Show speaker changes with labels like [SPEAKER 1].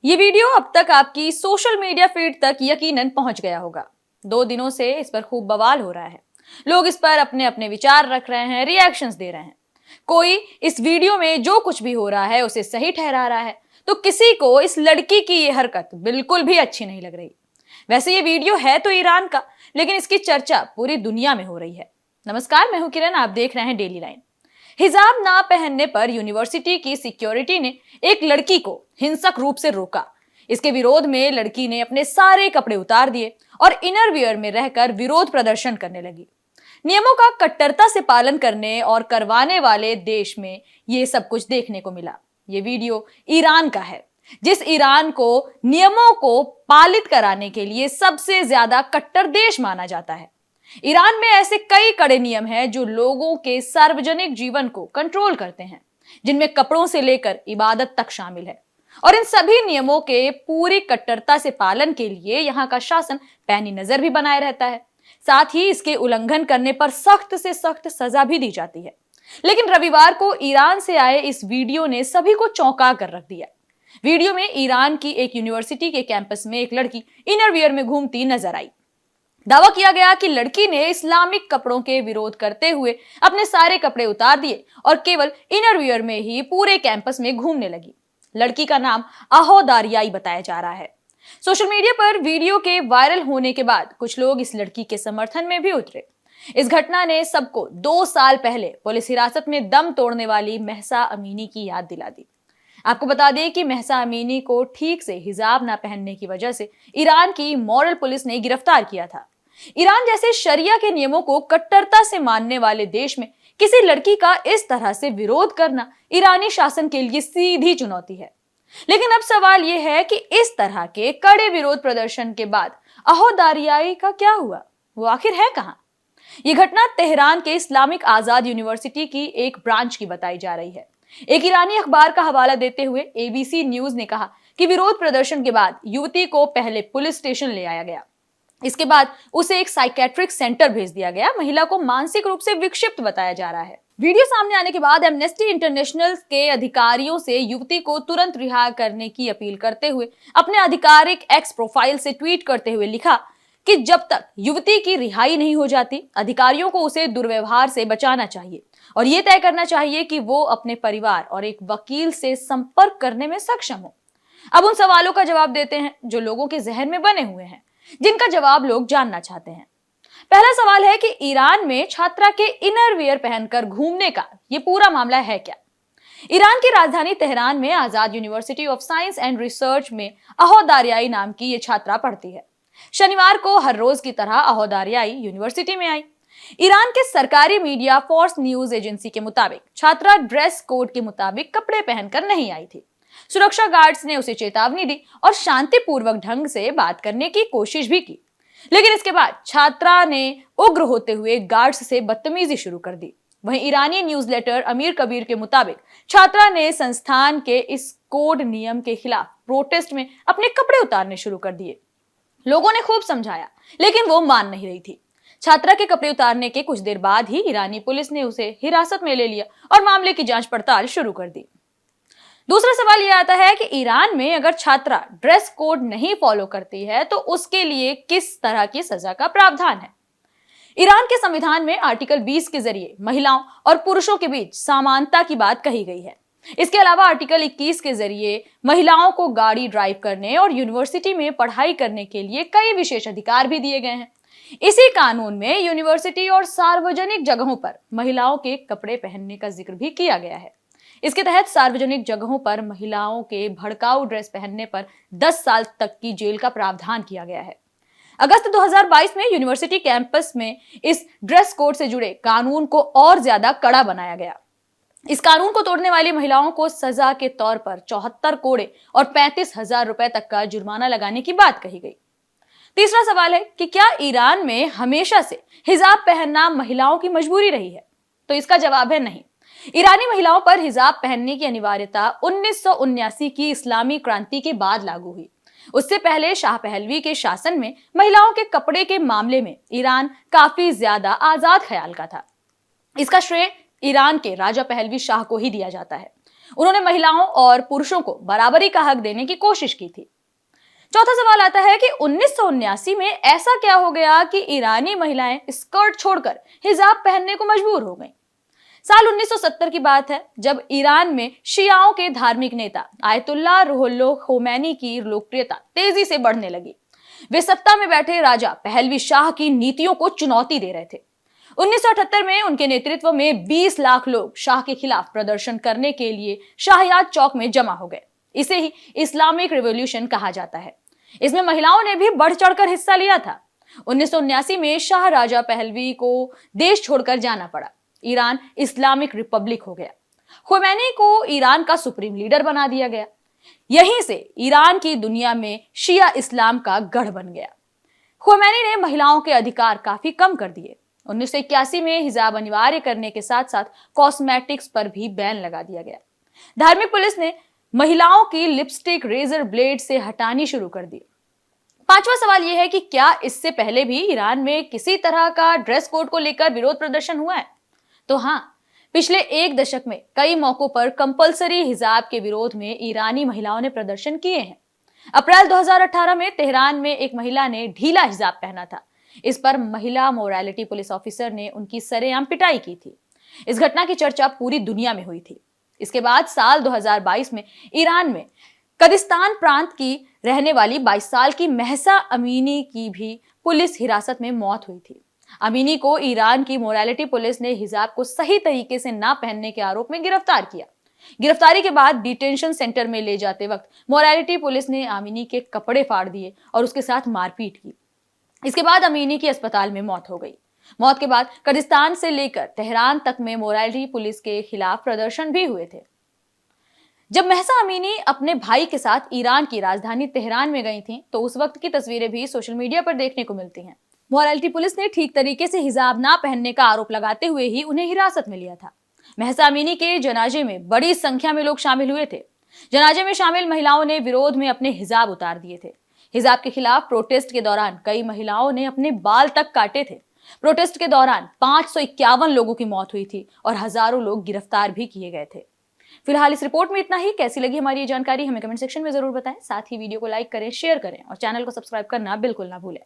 [SPEAKER 1] ये वीडियो अब तक आपकी सोशल मीडिया फीड तक यकीनन पहुंच गया होगा। 2 दिनों से इस पर खूब बवाल हो रहा है। लोग इस पर अपने अपने विचार रख रहे हैं, रिएक्शंस दे रहे हैं। कोई इस वीडियो में जो कुछ भी हो रहा है उसे सही ठहरा रहा है, तो किसी को इस लड़की की ये हरकत बिल्कुल भी अच्छी नहीं लग रही। वैसे ये वीडियो है तो ईरान का, लेकिन इसकी चर्चा पूरी दुनिया में हो रही है। नमस्कार, मैं हूं किरण, आप देख रहे हैं डेली लाइन। हिजाब ना पहनने पर यूनिवर्सिटी की सिक्योरिटी ने एक लड़की को हिंसक रूप से रोका। इसके विरोध में लड़की ने अपने सारे कपड़े उतार दिए और इनरवियर में रहकर विरोध प्रदर्शन करने लगी। नियमों का कट्टरता से पालन करने और करवाने वाले देश में ये सब कुछ देखने को मिला। ये वीडियो ईरान का है, जिस ईरान को नियमों को पालित कराने के लिए सबसे ज्यादा कट्टर देश माना जाता है। ईरान में ऐसे कई कड़े नियम हैं जो लोगों के सार्वजनिक जीवन को कंट्रोल करते हैं, जिनमें कपड़ों से लेकर इबादत तक शामिल है। और इन सभी नियमों के पूरी कट्टरता से पालन के लिए यहाँ का शासन पैनी नजर भी बनाए रहता है। साथ ही इसके उल्लंघन करने पर सख्त से सख्त सजा भी दी जाती है। लेकिन रविवार को ईरान से आए इस वीडियो ने सभी को चौंका कर रख दिया। वीडियो में ईरान की एक यूनिवर्सिटी के कैंपस में एक लड़की इनरवियर में घूमती नजर आई। दावा किया गया कि लड़की ने इस्लामिक कपड़ों के विरोध करते हुए अपने सारे कपड़े उतार दिए और केवल इनरवियर में ही पूरे कैंपस में घूमने लगी। लड़की का नाम आहो दारियाई बताया जा रहा है। सोशल मीडिया पर वीडियो के वायरल होने के बाद कुछ लोग इस लड़की के समर्थन में भी उतरे। इस घटना ने सबको 2 साल पहले पुलिस हिरासत में दम तोड़ने वाली महसा अमीनी की याद दिला दी। आपको बता दें कि महसा अमीनी को ठीक से हिजाब ना पहनने की वजह से ईरान की मॉरल पुलिस ने गिरफ्तार किया था। ईरान जैसे शरिया के नियमों को कट्टरता से मानने वाले देश में किसी लड़की का इस तरह से विरोध करना ईरानी शासन के लिए सीधी चुनौती है। लेकिन अब सवाल यह है कि इस तरह के कड़े विरोध प्रदर्शन के बाद आहो दारियाई का क्या हुआ? वो आखिर है कहां? यह घटना तेहरान के इस्लामिक आजाद यूनिवर्सिटी की एक ब्रांच की बताई जा रही है। एक ईरानी अखबार का हवाला देते हुए एबीसी न्यूज ने कहा कि विरोध प्रदर्शन के बाद युवती को पहले पुलिस स्टेशन ले आया गया। इसके बाद उसे एक साइकेट्रिक सेंटर भेज दिया गया। महिला को मानसिक रूप से विक्षिप्त बताया जा रहा है। वीडियो सामने आने के बाद एमनेस्टी इंटरनेशनल के अधिकारियों से युवती को तुरंत रिहा करने की अपील करते हुए अपने आधिकारिक एक्स प्रोफाइल से ट्वीट करते हुए लिखा कि जब तक युवती की रिहाई नहीं हो जाती, अधिकारियों को उसे दुर्व्यवहार से बचाना चाहिए और ये तय करना चाहिए कि वो अपने परिवार और एक वकील से संपर्क करने में सक्षम हो। अब उन सवालों का जवाब देते हैं जो लोगों के जहन में बने हुए हैं, जिनका जवाब लोग जानना चाहते हैं। पहला सवाल है कि ईरान में छात्रा के इनरवियर पहनकर घूमने का ये पूरा मामला है क्या? ईरान की राजधानी तेहरान में Azad university of science and research में आहो दारियाई नाम की ये छात्रा पढ़ती है। शनिवार को हर रोज की तरह आहो दारियाई यूनिवर्सिटी में आई। ईरान के सरकारी मीडिया फोर्स न्यूज एजेंसी के मुताबिक छात्रा ड्रेस कोड के मुताबिक कपड़े पहनकर नहीं आई थी। सुरक्षा गार्ड्स ने उसे चेतावनी दी और शांतिपूर्वक ढंग से बात करने की कोशिश भी की, लेकिन इसके बाद छात्रा ने उग्र होते हुए गार्ड्स से बदतमीजी शुरू कर दी। वहीं ईरानी न्यूज़लेटर अमीर कबीर के मुताबिक छात्रा ने संस्थान के इस कोड नियम के खिलाफ प्रोटेस्ट में अपने कपड़े उतारने शुरू कर दिए। लोगों ने खूब समझाया, लेकिन वो मान नहीं रही थी। छात्रा के कपड़े उतारने के कुछ देर बाद ही ईरानी पुलिस ने उसे हिरासत में ले लिया और मामले की जांच पड़ताल शुरू कर दी। दूसरा सवाल यह आता है कि ईरान में अगर छात्रा ड्रेस कोड नहीं फॉलो करती है तो उसके लिए किस तरह की सजा का प्रावधान है। ईरान के संविधान में आर्टिकल 20 के जरिए महिलाओं और पुरुषों के बीच समानता की बात कही गई है। इसके अलावा आर्टिकल 21 के जरिए महिलाओं को गाड़ी ड्राइव करने और यूनिवर्सिटी में पढ़ाई करने के लिए कई विशेष अधिकार भी दिए गए हैं। इसी कानून में यूनिवर्सिटी और सार्वजनिक जगहों पर महिलाओं के कपड़े पहनने का जिक्र भी किया गया है। इसके तहत सार्वजनिक जगहों पर महिलाओं के भड़काऊ ड्रेस पहनने पर 10 साल तक की जेल का प्रावधान किया गया है। अगस्त 2022 में यूनिवर्सिटी कैंपस में इस ड्रेस कोड से जुड़े कानून को और ज्यादा कड़ा बनाया गया। इस कानून को तोड़ने वाली महिलाओं को सजा के तौर पर 74 कोड़े और 35,000 रुपए तक का जुर्माना लगाने की बात कही गई। तीसरा सवाल है कि क्या ईरान में हमेशा से हिजाब पहनना महिलाओं की मजबूरी रही है? तो इसका जवाब है नहीं। ईरानी महिलाओं पर हिजाब पहनने की अनिवार्यता 1979 की इस्लामी क्रांति के बाद लागू हुई। उससे पहले शाह पहलवी के शासन में महिलाओं के कपड़े के मामले में ईरान काफी ज्यादा आजाद ख्याल का था। इसका श्रेय ईरान के राजा पहलवी शाह को ही दिया जाता है। उन्होंने महिलाओं और पुरुषों को बराबरी का हक देने की कोशिश की थी। चौथा सवाल आता है कि 1979 में ऐसा क्या हो गया कि ईरानी महिलाएं स्कर्ट छोड़कर हिजाब पहनने को मजबूर हो गईं। साल 1970 की बात है, जब ईरान में शियाओं के धार्मिक नेता आयतुल्लाह रुहुल्लाह खोमैनी की लोकप्रियता तेजी से बढ़ने लगी। वे सत्ता में बैठे राजा पहलवी शाह की नीतियों को चुनौती दे रहे थे। 1978 में उनके नेतृत्व में 20 लाख लोग शाह के खिलाफ प्रदर्शन करने के लिए शाहयाद चौक में जमा हो गए। इसे ही इस्लामिक रिवॉल्यूशन कहा जाता है। इसमें महिलाओं ने भी बढ़ चढ़कर हिस्सा लिया था। 1979 में शाह राजा पहलवी को देश छोड़कर जाना पड़ा। ईरान इस्लामिक रिपब्लिक हो गया। खोमैनी को ईरान का सुप्रीम लीडर बना दिया गया। यहीं से ईरान की दुनिया में शिया इस्लाम का गढ़ बन गया। खोमैनी ने महिलाओं के अधिकार काफी कम कर दिए। 1981 में हिजाब अनिवार्य करने के साथ साथ कॉस्मेटिक्स पर भी बैन लगा दिया गया। धार्मिक पुलिस ने महिलाओं की लिपस्टिक रेजर ब्लेड से हटानी शुरू कर दी। पांचवा सवाल यह है कि क्या इससे पहले भी ईरान में किसी तरह का ड्रेस कोड को लेकर विरोध प्रदर्शन हुआ है? तो हाँ, पिछले एक दशक में कई मौकों पर कंपलसरी हिजाब के विरोध में ईरानी महिलाओं ने प्रदर्शन किए हैं। अप्रैल 2018 में तेहरान में एक महिला ने ढीला हिजाब पहना था। इस पर महिला मोरालिटी पुलिस ऑफिसर ने उनकी सरेआम पिटाई की थी। इस घटना की चर्चा पूरी दुनिया में हुई थी। इसके बाद साल 2022 में ईरान में कदिस्तान प्रांत की रहने वाली 22 साल की महसा अमीनी की भी पुलिस हिरासत में मौत हुई थी। अमीनी को ईरान की मोरालिटी पुलिस ने हिजाब को सही तरीके से ना पहनने के आरोप में गिरफ्तार किया। गिरफ्तारी के बाद डिटेंशन सेंटर में ले जाते वक्त मोरालिटी पुलिस ने अमीनी के कपड़े फाड़ दिए और उसके साथ मारपीट की। इसके बाद अमीनी की अस्पताल में मौत हो गई। मौत के बाद कर्दिस्तान से लेकर तेहरान तक में मोरालिटी पुलिस के खिलाफ प्रदर्शन भी हुए थे। जब महसा अमीनी अपने भाई के साथ ईरान की राजधानी तेहरान में गई थीं, तो उस वक्त की तस्वीरें भी सोशल मीडिया पर देखने को मिलती हैं। मोरालिटी पुलिस ने ठीक तरीके से हिजाब ना पहनने का आरोप लगाते हुए ही उन्हें हिरासत में लिया था। महसा अमीनी के जनाजे में बड़ी संख्या में लोग शामिल हुए थे। जनाजे में शामिल महिलाओं ने विरोध में अपने हिजाब उतार दिए थे। हिजाब के खिलाफ प्रोटेस्ट के दौरान कई महिलाओं ने अपने बाल तक काटे थे। प्रोटेस्ट के दौरान 551 लोगों की मौत हुई थी और हजारों लोग गिरफ्तार भी किए गए थे। फिलहाल इस रिपोर्ट में इतना ही। कैसी लगी हमारी ये जानकारी हमें कमेंट सेक्शन में जरूर बताएं। साथ ही वीडियो को लाइक करें, शेयर करें और चैनल को सब्सक्राइब करना बिल्कुल ना भूलें।